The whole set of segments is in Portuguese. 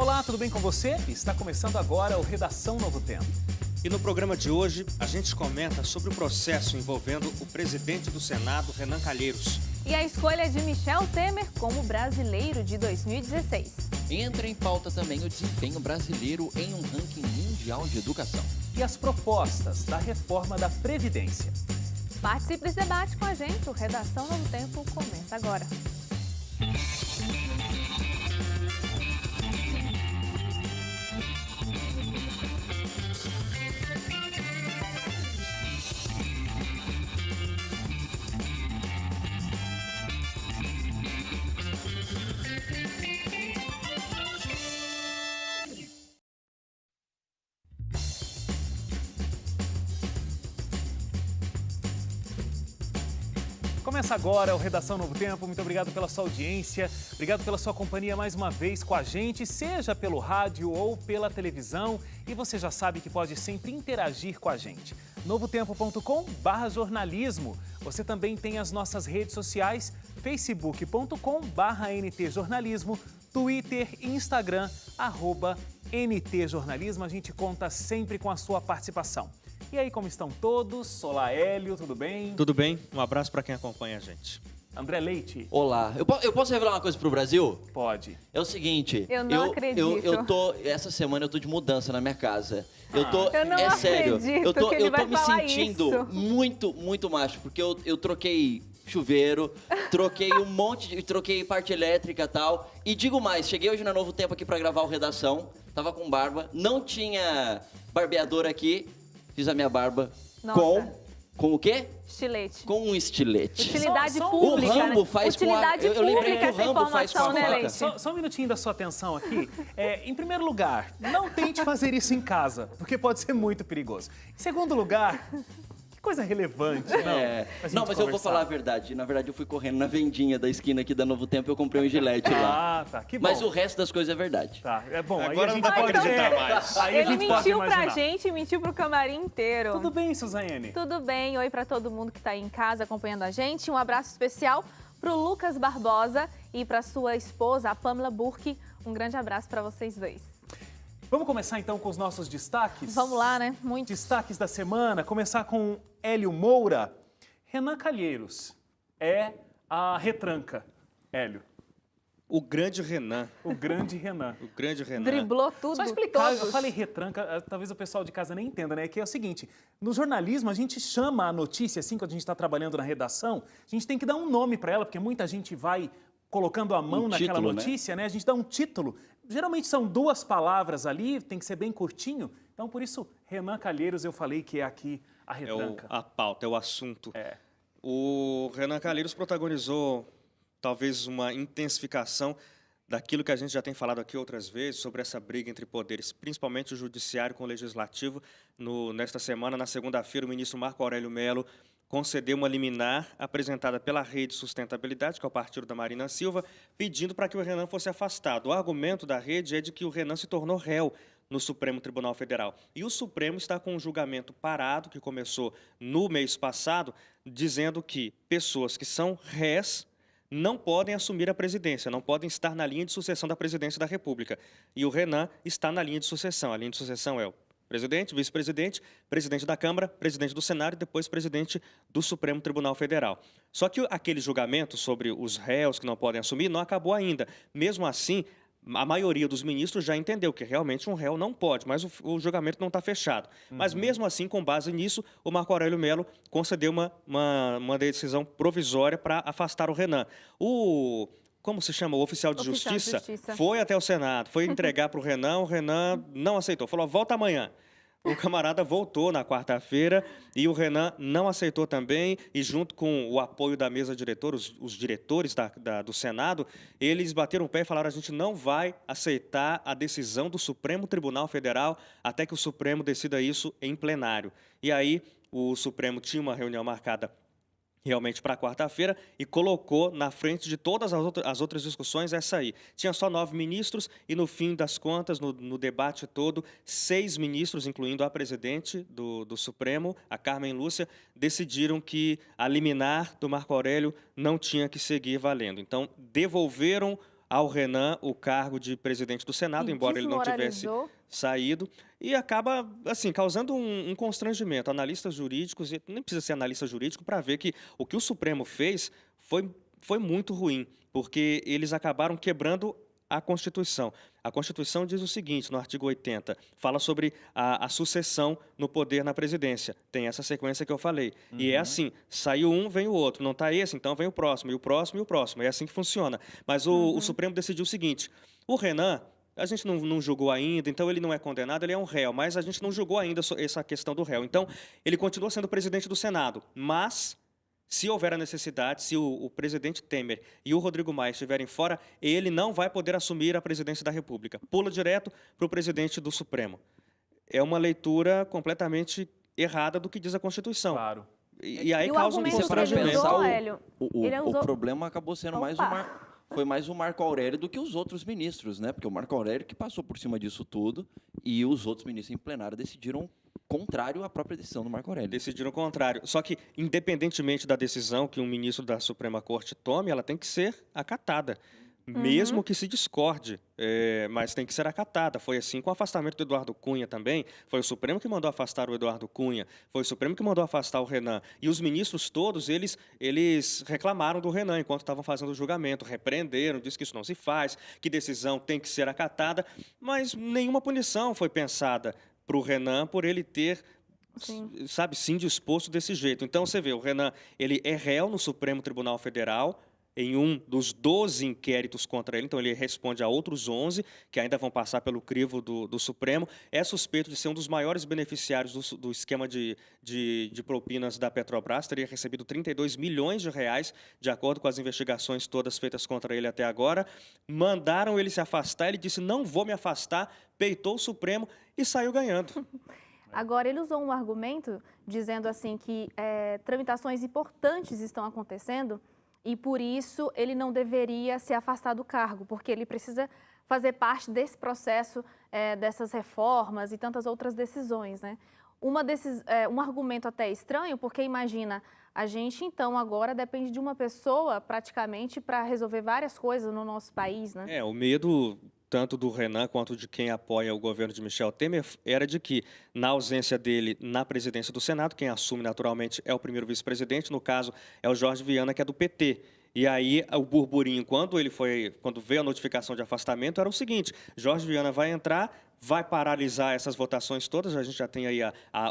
Olá, tudo bem com você? Está começando agora o Redação Novo Tempo. E no programa de hoje, a gente comenta sobre o processo envolvendo o presidente do Senado, Renan Calheiros. E a escolha de Michel Temer como brasileiro de 2016. Entra em pauta também o desempenho brasileiro em um ranking mundial de educação. E as propostas da reforma da Previdência. Participe desse debate com a gente. O Redação Novo Tempo começa agora. Começa agora o Redação Novo Tempo. Muito obrigado pela sua audiência, obrigado pela sua companhia mais uma vez com a gente, seja pelo rádio ou pela televisão. E você já sabe que pode sempre interagir com a gente. novotempo.com/jornalismo. Você também tem as nossas redes sociais, facebook.com/ntjornalismo, Twitter e Instagram, @ntjornalismo. A gente conta sempre com a sua participação. E aí, como estão todos? Olá, Hélio, tudo bem? Tudo bem? Um abraço para quem acompanha a gente. André Leite? Olá, eu posso revelar uma coisa pro Brasil? Pode. É o seguinte, Eu não acredito. Essa semana eu tô de mudança na minha casa. Eu não é sério, acredito que ele eu tô vai me falar sentindo isso. muito macho, porque eu troquei chuveiro, troquei troquei parte elétrica e tal. E digo mais, cheguei hoje na Novo Tempo aqui pra gravar o Redação, tava com barba, não tinha barbeador aqui, fiz a minha barba Nossa. com o quê? Estilete. Com um estilete. Utilidade Só- pública, o Rambo né? faz com a... Utilidade Eu lembrei que pública o essa Rambo faz com a informação, né, faca. Leite? Só um minutinho da sua atenção aqui. Em primeiro lugar, não tente fazer isso em casa, porque pode ser muito perigoso. Em segundo lugar, que coisa relevante, não? pra gente Não, mas eu vou conversar. falar a verdade. Na verdade, eu fui correndo na vendinha da esquina aqui da Novo Tempo e eu comprei um gilete lá. Ah, tá, que bom. Mas o resto das coisas é verdade. Tá, é bom. Agora aí a não gente dá pra pode... acreditar mais. Aí a Ele gente pode mentiu pra imaginar. gente e mentiu pro camarim inteiro. Tudo bem, Suzane? Tudo bem? Oi pra todo mundo que tá aí em casa acompanhando a gente. Um abraço especial pro Lucas Barbosa e pra sua esposa, a Pamela Burke. Um grande abraço pra vocês dois. Vamos começar então com os nossos destaques? Vamos lá, né? Muito. Destaques da semana, começar com Hélio Moura. Renan Calheiros é a retranca, Hélio, O grande Renan. o grande Renan. O grande Renan. Driblou tudo. Só explicar, todos. eu falei retranca, talvez o pessoal de casa nem entenda, né? Que é o seguinte, no jornalismo a gente chama a notícia, assim, quando a gente está trabalhando na redação, a gente tem que dar um nome para ela, porque muita gente vai colocando a mão naquela título, notícia, né? A gente dá um título. Geralmente são 2 palavras ali, tem que ser bem curtinho. Então, por isso, Renan Calheiros, eu falei que é aqui a retranca. A pauta, é o assunto. É. O Renan Calheiros protagonizou talvez uma intensificação daquilo que a gente já tem falado aqui outras vezes, sobre essa briga entre poderes, principalmente o judiciário com o legislativo. Nesta semana, na segunda-feira, o ministro Marco Aurélio Mello concedeu uma liminar apresentada pela Rede Sustentabilidade, que é o partido da Marina Silva, pedindo para que o Renan fosse afastado. O argumento da rede é de que o Renan se tornou réu no Supremo Tribunal Federal. E o Supremo está com um julgamento parado, que começou no mês passado, dizendo que pessoas que são réis não podem assumir a presidência, não podem estar na linha de sucessão da presidência da República. E o Renan está na linha de sucessão. A linha de sucessão é o presidente, vice-presidente, presidente da Câmara, presidente do Senado e depois presidente do Supremo Tribunal Federal. Só que aquele julgamento sobre os réus que não podem assumir não acabou ainda. Mesmo assim, a maioria dos ministros já entendeu que realmente um réu não pode, mas o julgamento não está fechado. Mas mesmo assim, com base nisso, o Marco Aurélio Mello concedeu uma decisão provisória para afastar o Renan. Como se chama? O oficial de justiça foi até o Senado, foi entregar para o Renan não aceitou, falou, volta amanhã. O camarada voltou na quarta-feira e o Renan não aceitou também, e junto com o apoio da mesa diretora, os diretores do Senado, eles bateram o pé e falaram, a gente não vai aceitar a decisão do Supremo Tribunal Federal até que o Supremo decida isso em plenário. E aí o Supremo tinha uma reunião marcada realmente para quarta-feira e colocou na frente de todas as outras discussões essa aí. Tinha só 9 ministros e, no fim das contas, no debate todo, 6 ministros, incluindo a presidente do Supremo, a Carmen Lúcia, decidiram que a liminar do Marco Aurélio não tinha que seguir valendo. Então, devolveram ao Renan o cargo de presidente do Senado, E embora ele não tivesse desmoralizou. saído, e acaba, assim, causando um constrangimento. Analistas jurídicos, e nem precisa ser analista jurídico para ver que o que o Supremo fez foi muito ruim, porque eles acabaram quebrando a Constituição. A Constituição diz o seguinte, no artigo 80, fala sobre a sucessão no poder na presidência. Tem essa sequência que eu falei. E é assim, saiu um, vem o outro. Não está esse, então vem o próximo, e o próximo, e o próximo. É assim que funciona. Mas o Supremo decidiu o seguinte, o Renan, a gente não julgou ainda, então ele não é condenado, ele é um réu, mas a gente não julgou ainda essa questão do réu. Então, ele continua sendo presidente do Senado, mas se houver a necessidade, se o presidente Temer e o Rodrigo Maia estiverem fora, ele não vai poder assumir a presidência da República. Pula direto para o presidente do Supremo. É uma leitura completamente errada do que diz a Constituição. Claro. E aí E o causa um argumento que ele constrangimento. usou, Hélio, ele O usou... problema acabou sendo foi mais o Marco Aurélio do que os outros ministros, né? Porque o Marco Aurélio que passou por cima disso tudo e os outros ministros em plenário decidiram contrário à própria decisão do Marco Aurélio. Decidiram o contrário. Só que, independentemente da decisão que um ministro da Suprema Corte tome, ela tem que ser acatada. Mesmo que se discorde, mas tem que ser acatada. Foi assim com o afastamento do Eduardo Cunha também. Foi o Supremo que mandou afastar o Eduardo Cunha. Foi o Supremo que mandou afastar o Renan. E os ministros todos, eles reclamaram do Renan enquanto estavam fazendo o julgamento. Repreenderam, disse que isso não se faz, que decisão tem que ser acatada. Mas nenhuma punição foi pensada para o Renan por ele ter... sabe, sim disposto desse jeito. Então, você vê, o Renan, ele é réu no Supremo Tribunal Federal, em um dos 12 inquéritos contra ele, então ele responde a outros 11, que ainda vão passar pelo crivo do Supremo. É suspeito de ser um dos maiores beneficiários do esquema de propinas da Petrobras, teria recebido 32 milhões de reais, de acordo com as investigações todas feitas contra ele até agora. Mandaram ele se afastar, ele disse, não vou me afastar, peitou o Supremo e saiu ganhando. Agora, ele usou um argumento dizendo assim que tramitações importantes estão acontecendo e, por isso, ele não deveria se afastar do cargo, porque ele precisa fazer parte desse processo, dessas reformas e tantas outras decisões, né? Um argumento até estranho, porque imagina, a gente então agora depende de uma pessoa praticamente para resolver várias coisas no nosso país, né? O medo tanto do Renan quanto de quem apoia o governo de Michel Temer era de que, na ausência dele na presidência do Senado, quem assume naturalmente é o primeiro vice-presidente, no caso é o Jorge Viana, que é do PT. E aí o burburinho, quando veio a notificação de afastamento, era o seguinte, Jorge Viana vai entrar, vai paralisar essas votações todas, a gente já tem aí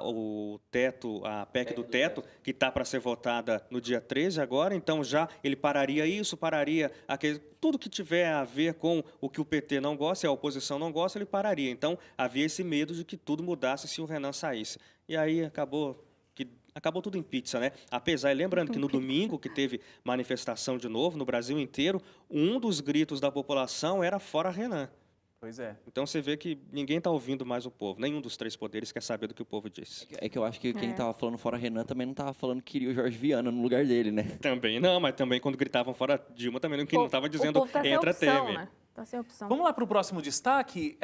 o teto, a PEC do teto, que está para ser votada no dia 13 agora, então já ele pararia isso, pararia tudo que tiver a ver com o que o PT não gosta, e a oposição não gosta, ele pararia. Então havia esse medo de que tudo mudasse se o Renan saísse. E aí acabou tudo em pizza, né? Apesar, lembrando que no domingo, que teve manifestação de novo no Brasil inteiro, um dos gritos da população era fora Renan. Pois é. Então você vê que ninguém está ouvindo mais o povo. Nenhum dos três poderes quer saber do que o povo diz. É que eu acho que quem estava falando fora Renan também não estava falando que queria o Jorge Viana no lugar dele, né? Também não, mas também quando gritavam fora Dilma, também não estava dizendo entra Temer. Né? Tá sem opção. Vamos lá para o próximo destaque.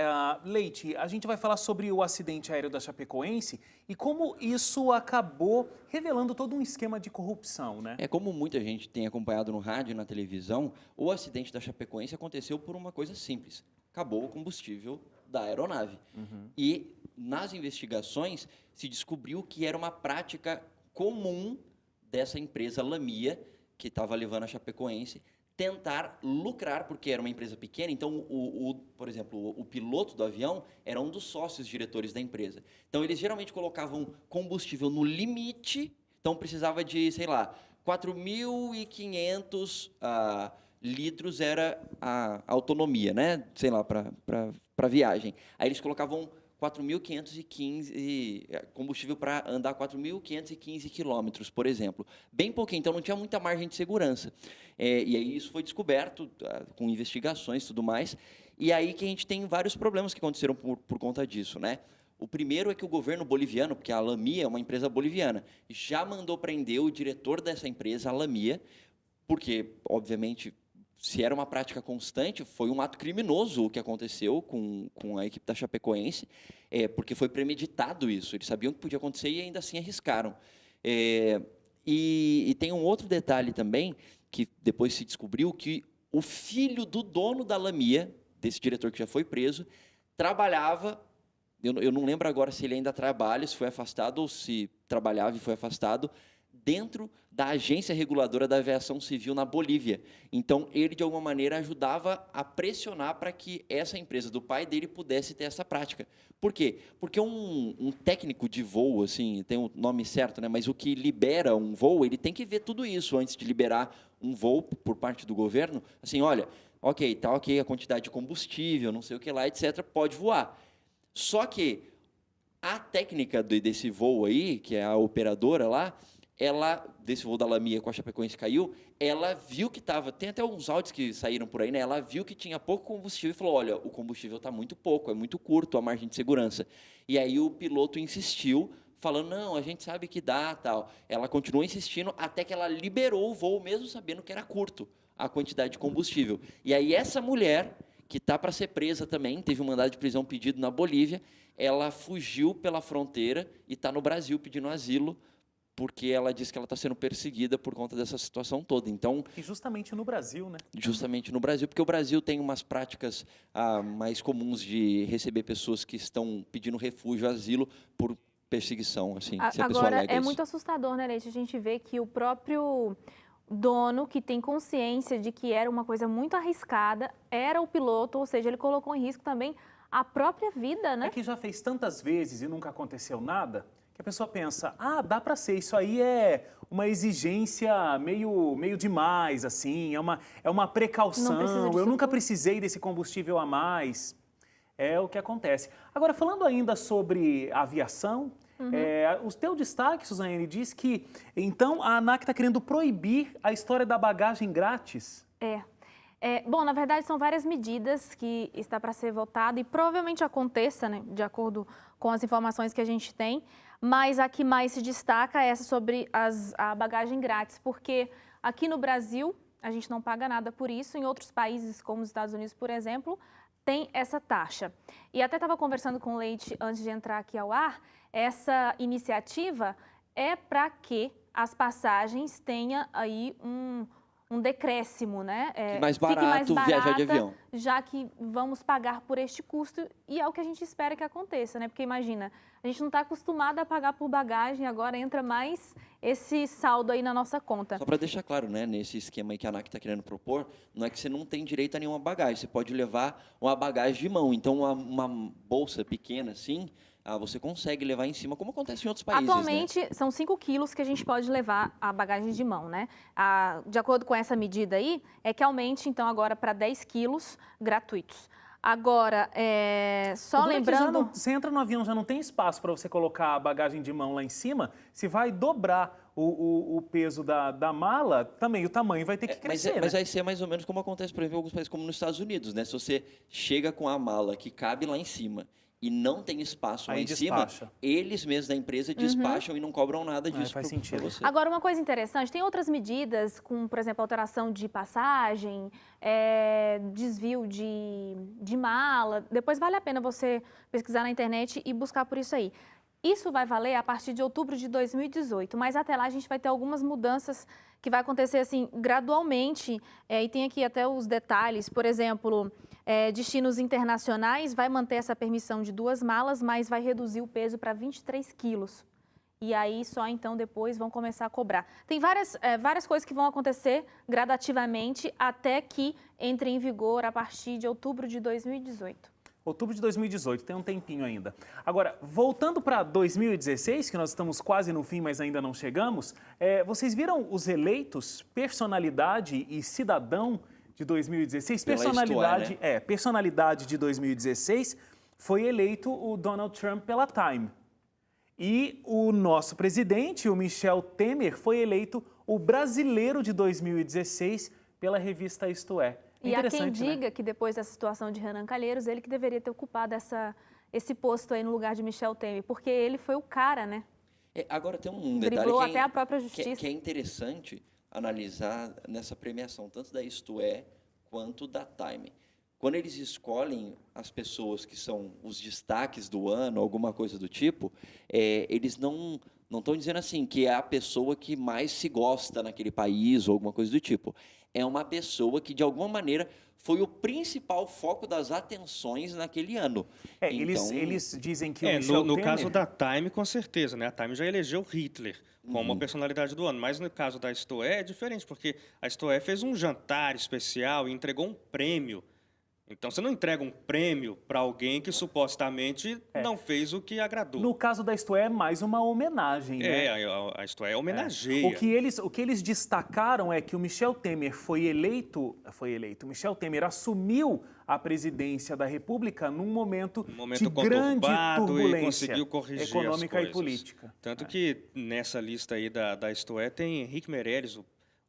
Leite, a gente vai falar sobre o acidente aéreo da Chapecoense e como isso acabou revelando todo um esquema de corrupção, né? Como muita gente tem acompanhado no rádio e na televisão, o acidente da Chapecoense aconteceu por uma coisa simples. Acabou o combustível da aeronave. E nas investigações se descobriu que era uma prática comum dessa empresa Lamia, que estava levando a Chapecoense, tentar lucrar, porque era uma empresa pequena, então, por exemplo, o piloto do avião era um dos sócios diretores da empresa. Então, eles geralmente colocavam combustível no limite, então precisava de, sei lá, 4.500 litros era a autonomia, né? Sei lá, para viagem. Aí eles colocavam 4.515 combustível para andar 4.515 quilômetros, por exemplo. Bem pouquinho, então não tinha muita margem de segurança. E aí isso foi descoberto com investigações e tudo mais. E aí que a gente tem vários problemas que aconteceram por conta disso, né? O primeiro é que o governo boliviano, porque a Lamia é uma empresa boliviana, já mandou prender o diretor dessa empresa, a Lamia, porque, obviamente, se era uma prática constante, foi um ato criminoso o que aconteceu com a equipe da Chapecoense, porque foi premeditado isso. Eles sabiam que podia acontecer e ainda assim arriscaram. E tem um outro detalhe também, que depois se descobriu que o filho do dono da Lamia, desse diretor que já foi preso, trabalhava, eu não lembro agora se ele ainda trabalha, se foi afastado ou se trabalhava e foi afastado, dentro da agência reguladora da aviação civil na Bolívia. Então, ele, de alguma maneira, ajudava a pressionar para que essa empresa do pai dele pudesse ter essa prática. Por quê? Porque um técnico de voo, assim, tem o nome certo, né? Mas o que libera um voo, ele tem que ver tudo isso antes de liberar um voo por parte do governo. Assim, olha, ok, tá ok a quantidade de combustível, não sei o que lá, etc., pode voar. Só que a técnica desse voo aí, que é a operadora lá, ela, desse voo da Lamia com a Chapecoense caiu, ela viu que estava, tem até uns áudios que saíram por aí, né? Ela viu que tinha pouco combustível e falou, olha, o combustível está muito pouco, é muito curto a margem de segurança. E aí o piloto insistiu, falando, não, a gente sabe que dá, tal. Ela continuou insistindo até que ela liberou o voo, mesmo sabendo que era curto a quantidade de combustível. E aí essa mulher, que está para ser presa também, teve um mandado de prisão pedido na Bolívia, ela fugiu pela fronteira e está no Brasil pedindo asilo, porque ela disse que ela está sendo perseguida por conta dessa situação toda. Então, E justamente no Brasil, né? justamente no Brasil, porque o Brasil tem umas práticas mais comuns de receber pessoas que estão pedindo refúgio, asilo, por perseguição, assim, se a pessoa Agora, alega é isso. muito assustador, né, Leite? A gente vê que o próprio dono, que tem consciência de que era uma coisa muito arriscada, era o piloto, ou seja, ele colocou em risco também a própria vida, né? É que já fez tantas vezes e nunca aconteceu nada, que a pessoa pensa, dá para ser, isso aí é uma exigência meio demais, assim, é uma Não precisa precaução, disso eu nunca tudo. precisei desse combustível a mais. É o que acontece. Agora, falando ainda sobre aviação, o teu destaque, Suzane, diz que, então, a ANAC está querendo proibir a história da bagagem grátis. Bom, na verdade, são várias medidas que está para ser votado e provavelmente aconteça, né, de acordo com as informações que a gente tem, mas a que mais se destaca é essa sobre a bagagem grátis, porque aqui no Brasil a gente não paga nada por isso, em outros países, como os Estados Unidos, por exemplo, tem essa taxa. E até estava conversando com o Leite antes de entrar aqui ao ar, essa iniciativa é para que as passagens tenham aí um decréscimo, né? Que mais Fique barato viajar de avião. Já que vamos pagar por este custo e é o que a gente espera que aconteça, né? Porque imagina, a gente não está acostumado a pagar por bagagem, agora entra mais esse saldo aí na nossa conta. Só para deixar claro, né, nesse esquema aí que a ANAC está querendo propor, não é que você não tem direito a nenhuma bagagem, você pode levar uma bagagem de mão, então uma bolsa pequena assim, você consegue levar em cima, como acontece em outros países, Atualmente, né? são 5 quilos que a gente pode levar a bagagem de mão, né? De acordo com essa medida aí, é que aumente, então, agora para 10 quilos gratuitos. Agora, só O duro é que já lembrando... não- você entra no avião, já não tem espaço para você colocar a bagagem de mão lá em cima, se vai dobrar o peso da mala, também o tamanho vai ter que crescer, Mas né? vai ser mais ou menos como acontece, por exemplo, em alguns países como nos Estados Unidos, né? Se você chega com a mala que cabe lá em cima e não tem espaço lá Aí em cima, despacha. eles mesmos da empresa despacham e não cobram nada disso faz pra sentido. você. Agora, uma coisa interessante, tem outras medidas, como, por exemplo, alteração de passagem, desvio de mala. Depois vale a pena você pesquisar na internet e buscar por isso aí. Isso vai valer a partir de outubro de 2018, mas até lá a gente vai ter algumas mudanças que vai acontecer assim gradualmente, e tem aqui até os detalhes, por exemplo, destinos internacionais vai manter essa permissão de 2 malas, mas vai reduzir o peso para 23 quilos. E aí só então depois vão começar a cobrar. Tem várias coisas que vão acontecer gradativamente até que entre em vigor a partir de outubro de 2018. Outubro de 2018, tem um tempinho ainda. Agora, voltando para 2016, que nós estamos quase no fim, mas ainda não chegamos, vocês viram os eleitos personalidade e cidadão de 2016? Pela Personalidade, Isto É, né? Personalidade de 2016 foi eleito o Donald Trump pela Time. E o nosso presidente, o Michel Temer, foi eleito o brasileiro de 2016 pela revista Isto É. E há quem Interessante, né? diga que depois dessa situação de Renan Calheiros, ele que deveria ter ocupado esse posto aí no lugar de Michel Temer, porque ele foi o cara, né? Agora tem um detalhe Driblou que até a própria justiça. que é interessante analisar nessa premiação, tanto da Isto É quanto da Time. Quando eles escolhem as pessoas que são os destaques do ano, alguma coisa do tipo, eles não Não estou dizendo assim que é a pessoa que mais se gosta naquele país ou alguma coisa do tipo. É uma pessoa que, de alguma maneira, foi o principal foco das atenções naquele ano. Eles dizem que o É, Michel no Temer... caso da Time, com certeza, né? A Time já elegeu Hitler como a personalidade do ano. Mas no caso da Stoé é diferente, porque a Stoé fez um jantar especial e entregou um prêmio. Então, você não entrega um prêmio para alguém que supostamente não fez o que agradou. No caso da Stoé, é mais uma homenagem, né? A Stoé homenageia. O que eles destacaram é que o Michel Temer foi eleito, o Michel Temer assumiu a presidência da República num momento de grande conturbado turbulência e conseguiu corrigir econômica as e política. Tanto que nessa lista aí da Stoé tem Henrique Meirelles,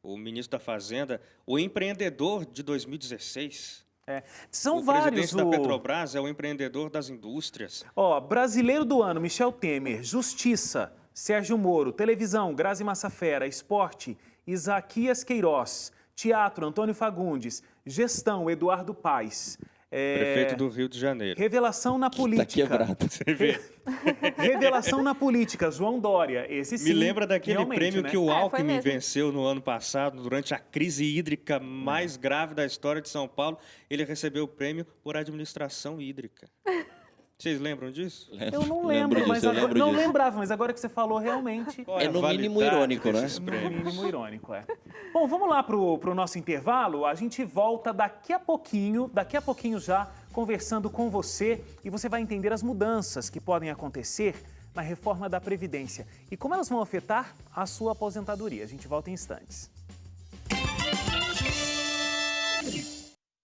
o ministro da Fazenda, o empreendedor de 2016. São o vários. presidente da Petrobras é o empreendedor das indústrias. Brasileiro do ano, Michel Temer. Justiça, Sérgio Moro. Televisão, Grazi Massafera. Esporte, Isaquias Queiroz. Teatro, Antônio Fagundes. Gestão, Eduardo Paes. Prefeito do Rio de Janeiro. Revelação na política. Tá quebrado. Você vê? Revelação na política, João Dória. Esse sim. Me lembra daquele prêmio né? que o foi Alckmin mesmo. venceu no ano passado, durante a crise hídrica mais grave da história de São Paulo. Ele recebeu o prêmio por administração hídrica. Vocês lembram disso? Eu não lembro, mas agora, não lembrava, mas agora que você falou, realmente... Qual É a no mínimo validade irônico, né? desses No prêmios? mínimo irônico, Bom, vamos lá pro nosso intervalo. A gente volta daqui a pouquinho já, conversando com você, e você vai entender as mudanças que podem acontecer na reforma da Previdência e como elas vão afetar a sua aposentadoria. A gente volta em instantes.